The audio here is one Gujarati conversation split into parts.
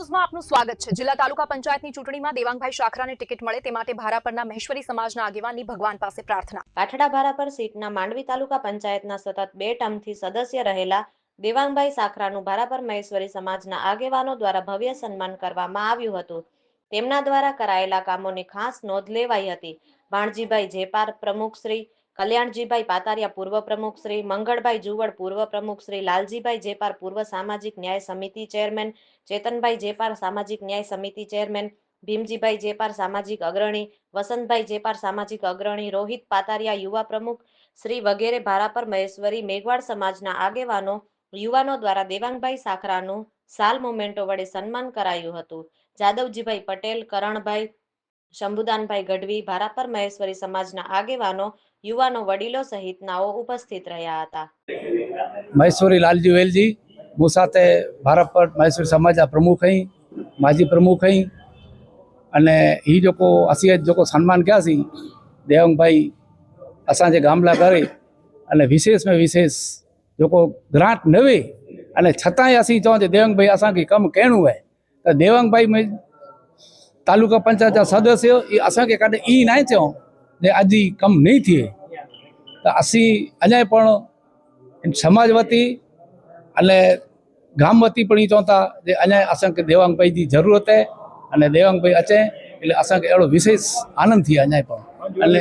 ન્યૂઝમાં આપનું સ્વાગત છે। જિલ્લા તાલુકા પંચાયતની ચૂંટણીમાં દેવાંગભાઈ શાખરાને ટિકિટ મળે તે માટે ભારાપરના મહેશ્વરી સમાજના આગેવાનની ભગવાન પાસે પ્રાર્થના। કાઠડા ભારાપર સીટના માંડવી તાલુકા પંચાયતના સતત 2 ટર્મથી સદસ્ય રહેલા દેવાંગભાઈ શાખરાનું ભારાપર મહેશ્વરી સમાજના આગેવાનો દ્વારા ભવ્ય સન્માન કરવામાં આવ્યું હતું। તેમના દ્વારા કરાયેલા કામોની ખાસ નોંધ લેવાઈ હતી। ભાણજીભાઈ જેપાર પ્રમુખ શ્રી, કલ્યાણજીભાઈ પાતારિયા પૂર્વ પ્રમુખ શ્રી, મંગળભાઈ જુવડ પૂર્વ પ્રમુખ શ્રી, લાલજીભાઈ જેપાર પૂર્વ સામાજિક ન્યાય સમિતિ ચેરમેન, ચેતનભાઈ જેપાર સામાજિક ન્યાય સમિતિ ચેરમેન, ભીમજીભાઈ જેપાર સામાજિક અગ્રણી, વસંતભાઈ જેપાર સામાજિક અગ્રણી, રોહિત પાતારિયા યુવા પ્રમુખ શ્રી વગેરે ભારાપર મહેશ્વરી મેઘવાડ સમાજના આગેવાનો યુવાનો દ્વારા દેવાંગભાઈ શાખરાનું સાલ મોમેન્ટો વડે સન્માન કરાયું હતું। જાદવજીભાઈ પટેલ, કરણભાઈ, શંભુદાનભાઈ ગઢવી, ભારાપર મહેશ્વરી સમાજના આગેવાનો યુવાનો વડીલો સહિતનાઓ ઉપસ્થિત રહ્યા હતા। મહેશ્વરી લાલજી વેલજી मूं साथे भारापर महेश्वरी समाज प्रमुख आई, माजी प्रमुख आई अने ही जो असी जो सन्मान किया देवांग भाई असांजे गामला करे अने विशेष में विशेष जो ग्रांट नवे अने छतांय असी चो देवांग भाई असांखे कम कहणुं है तो देवांग भाई में तालुका पंचायत सदस्य ये असांखे कदे ई ना चो जे अज कम नहीं थिए तो असी अञा पण समाज वती अने गाम वती पण चवता जे अञा असांखे देवांग भाई जी जरूरत है अने देवांग भाई अचे એટલે असांखे अहिड़ो विशेष आनंद थी अञा पण अने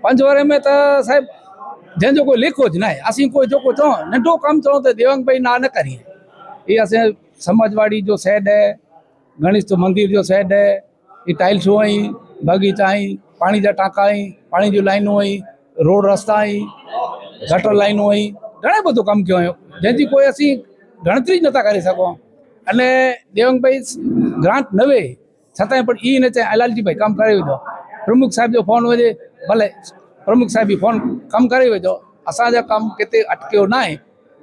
5 वारे में तो साहब जंहिंजो कोई लेखो ज ना आहे। असीं कोई जो चओ नंढो कमु चओ त देवांग भाई ना न करिए। ये असां समाजवाड़ी जो साइड है, गणेश जो मंदिर जो साइड है, ये टाइल्सूं आई, बागीचा आई, पानी जा टांका आई, पानी जी लाइनूं आई, रोड रस्ता आई, गटर लाइनूं आई, घणो बधो कमु कयो हुयो जंहिंजी कोई असीं गणतरी नथा करे सघूं। अने देवांग भाई ग्रांट नवे छतांय पण ई न चए लालजी भाई कमु करे विझो, प्रमुख साहिब जो फोन हुजे भले प्रमुख साहिब बि फोन कमु करे विझो, असांजा कमु किथे अटकियो न आहे।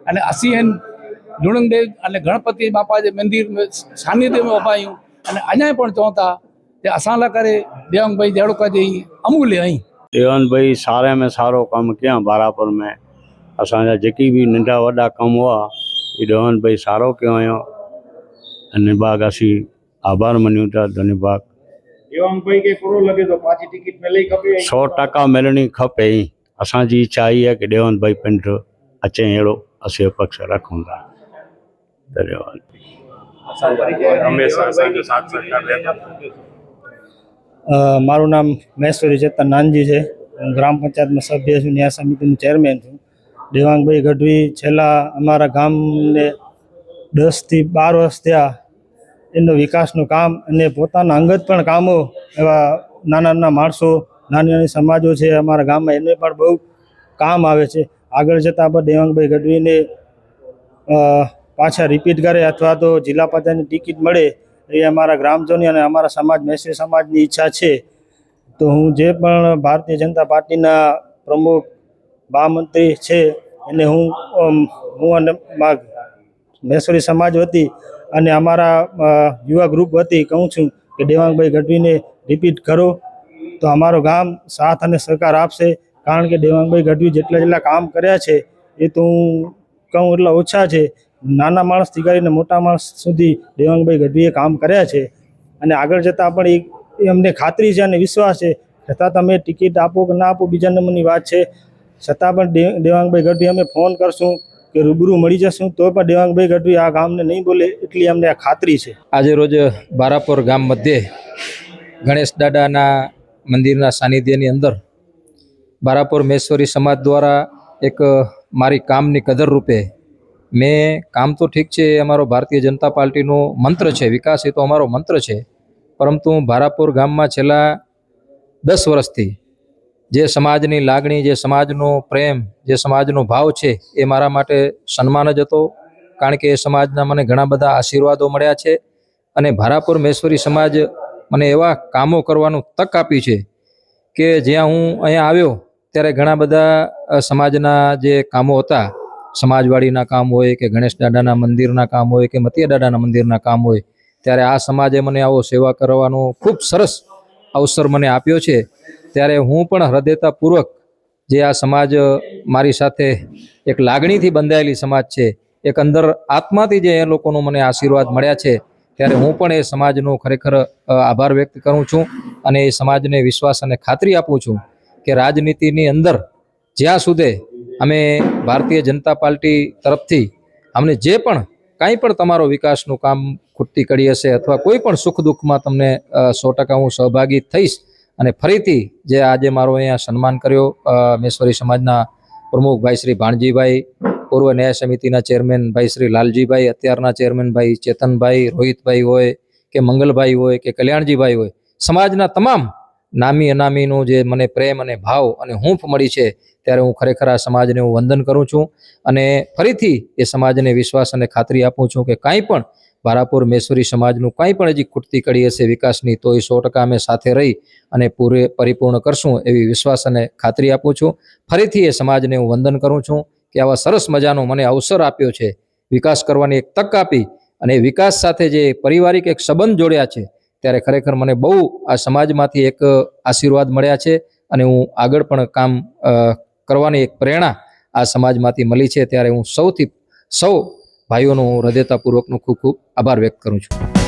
अने असीं लुणंगदेव अने गणपति बापा जे मंदिर में सानिध्य में उभा आहियूं अने अञा पण चऊं था कि असां लाइ करे देवांग भाई जहिड़ो कजे अमूल्य आई। देवांग भाई सारे में सारो कमु कयां भारापर में असांजा जेकी भी नंढा वॾा कम हुआ ये देवांग भाई सारो कयो हुयो अने बाग असी आभार मनियूं था। धन्यवाद। देवांग भाई के पूरो लगे तो पांच टिकट मिले खपे 100% मिलनी खपे। असांजी इच्छा ही है कि देवांग भाई पिंड अचे अहिड़ो असीं अपेक्षा रखूं था। धन्यवाद। मारू नाम महेश्वरी चेतन नानजी है, ग्राम पंचायत में सभ्य छूं, न्याय समिति चेरमेन छूं। देवांग भाई गढ़वी छेल्ला अमारा गाम ने 10 થી 12 वर्ष थया एनो विकासનું કામ અને પોતાના અંગત પણ કામો એવા નાના નાના માણસો નાની નાની સમાજો છે અમારા ગામમાં એને પણ બહુ કામ આવે છે। આગળ જતાં પણ દેવાંગભાઈ ગઢવીને પાછા રિપીટ કરે અથવા તો જિલ્લા પંચાયતની ટિકિટ મળે એ અમારા ગ્રામજનોની અને અમારા સમાજ મહેશ્વરી સમાજની ઈચ્છા છે। તો હું જે પણ ભારતીય જનતા પાર્ટીના પ્રમુખ મહામંત્રી છે એને હું અને મહેશ્વરી સમાજ વતી અને અમારા યુવા ગ્રુપ વતી કહું છું કે દેવાંગભાઈ ગઢવીને રિપીટ કરો તો અમારું ગામ સાથ અને સહકાર આપશે। કારણ કે દેવાંગભાઈ ગઢવી જેટલા કામ કર્યા છે એ તો હું કહું એટલા ઓછા છે। નાના માણસથી કરીને મોટા માણસ સુધી દેવાંગભાઈ ગઢવીએ કામ કર્યા છે અને આગળ જતાં પણ એ અમને ખાતરી છે અને વિશ્વાસ છે। છતાં તમે ટિકિટ આપો કે ના આપો બીજા નંબરની વાત છે, છતાં પણ દેવાંગભાઈ ગઢવી અમે ફોન કરશું કે રૂબરૂ મળી જશું તો પણ દેવાંગભાઈ ગઢવી આ ગામને નહીં બોલે એટલી અમને આ ખાતરી છે। આજે રોજ ભારાપર ગામ મધ્યે ગણેશ દાદાના મંદિરના સાનિધ્યની અંદર ભારાપર મહેશ્વરી સમાજ દ્વારા એક મારી કામની કદર રૂપે મેં કામ તો ઠીક છે, અમારો ભારતીય જનતા પાર્ટીનો મંત્ર છે, વિકાસ એ તો અમારો મંત્ર છે, પરંતુ ભારાપર ગામમાં છેલ્લા 10 વર્ષથી જે સમાજની લાગણી, જે સમાજનો પ્રેમ, જે સમાજનો ભાવ છે એ મારા માટે સન્માન જ હતો। કારણ કે એ સમાજના મને ઘણા બધા આશીર્વાદો મળ્યા છે અને ભારાપર મહેશ્વરી સમાજ મને એવા કામો કરવાનું તક આપી છે કે જ્યાં હું અહીંયા આવ્યો ત્યારે ઘણા બધા સમાજના જે કામો હતા, સમાજવાડીના કામ હોય કે ગણેશ દાદાના મંદિરના કામ હોય કે મતિયા દાદાના મંદિરના કામ હોય, ત્યારે આ સમાજે મને આવો સેવા કરવાનો ખૂબ સરસ અવસર મને આપ્યો છે। ત્યારે હું પણ હૃદયતાપૂર્વક જે આ સમાજ મારી સાથે એક લાગણીથી બંધાયેલી સમાજ છે એક અંદર આત્માથી જે એ લોકોનો મને આશીર્વાદ મળ્યા છે, ત્યારે હું પણ એ સમાજનો ખરેખર આભાર વ્યક્ત કરું છું અને એ સમાજને વિશ્વાસ અને ખાતરી આપું છું કે રાજનીતિની અંદર જ્યાં સુધી અમે ભારતીય જનતા પાર્ટી તરફથી અમને જે પણ કાંઈ પણ તમારો વિકાસનું કામ ખૂટતી કડી હશે અથવા કોઈ પણ સુખ દુઃખમાં તમને 100% હું સહભાગી થઈશ. અને ફરીથી જે આજે મારો અહીંયા સન્માન કર્યો મેશ્વરી સમાજના પ્રમુખ ભાઈ શ્રી ભાણજીભાઈ, પૂર્વ ન્યાય સમિતિના ચેરમેન ભાઈ શ્રી લાલજીભાઈ, અત્યારના ચેરમેન ભાઈ ચેતનભાઈ, રોહિતભાઈ હોય કે મંગલભાઈ હોય કે કલ્યાણજીભાઈ હોય, સમાજના તમામ નામી અનામીનું જે મને પ્રેમ અને ભાવ અને હૂંફ મળી છે, ત્યારે હું ખરેખર આ સમાજને હું વંદન કરું છું અને ફરીથી એ સમાજને વિશ્વાસ અને ખાતરી આપું છું કે કાંઈ પણ ભારાપુર મેશ્વરી સમાજનું કાંઈ પણ હજી ખૂટતી કડી હશે વિકાસની, તો એ 100% અમે સાથે રહી અને પરિપૂર્ણ કરશું એવી વિશ્વાસ અને ખાતરી આપું છું. ફરીથી એ સમાજને હું વંદન કરું છું કે આવા સરસ મજાનો મને અવસર આપ્યો છે, વિકાસ કરવાની એક તક આપી અને વિકાસ સાથે જે પારિવારિક એક સંબંધ જોડ્યા છે, ત્યારે ખરેખર મને બહુ આ સમાજમાંથી એક આશીર્વાદ મળ્યા છે અને હું આગળ પણ કામ કરવાની એક પ્રેરણા આ સમાજમાંથી મળી છે. ત્યારે હું સૌ ભાઈઓનો હૃદયતાપૂર્વકનો ખૂબ ખૂબ આભાર વ્યક્ત કરું છું.